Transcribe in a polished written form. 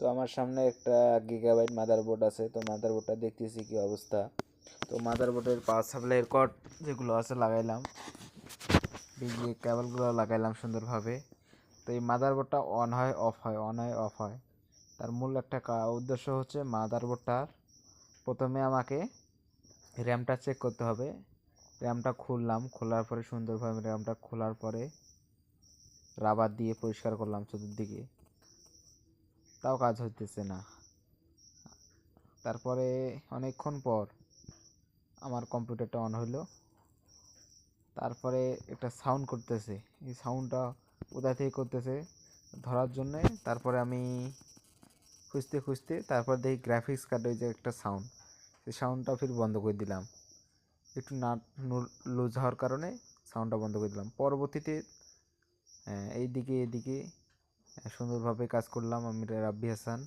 তো আমার সামনে একটা গিগাবাইট মাদারবোর্ড আছে। তো মাদারবোর্ডটা দেখতেছি কি অবস্থা। তো মাদারবোর্ডের পাওয়ার সাপ্লাইয়ের কর্ড যেগুলো আছে লাগাইলাম, বিজলি কেবলগুলো লাগাইলাম সুন্দরভাবে। তো এই মাদারবোর্ডটা অন হয় অফ হয়, অন হয় অফ হয়। তার মূল একটা উদ্দেশ্য হচ্ছে মাদারবোর্ডটার প্রথমে আমাকে র্যামটা চেক করতে হবে। র্যামটা খুললাম, খোলার পরে সুন্দরভাবে র্যামটা খোলার পরে রাবার দিয়ে পরিষ্কার করলাম চতুর্দিকে, তাও কাজ হইতেছে না। তারপরে অনেকক্ষণ পর আমার কম্পিউটারটা অন হইলো। তারপরে একটা সাউন্ড করতেছে, এই সাউন্ডটা কোথা থেকে করতেছে ধরার জন্যে তারপরে আমি খুঁজতে খুঁজতে তারপর দেখি গ্রাফিক্স কার্ডে যে একটা সাউন্ড, সেই সাউন্ডটা ফির বন্ধ করে দিলাম। একটু নাট লুজ হওয়ার কারণে সাউন্ডটা বন্ধ করে দিলাম। পরবর্তীতে এইদিকে এদিকে সুন্দরভাবে কাজ করলাম আমি, রাব্বি হাসান।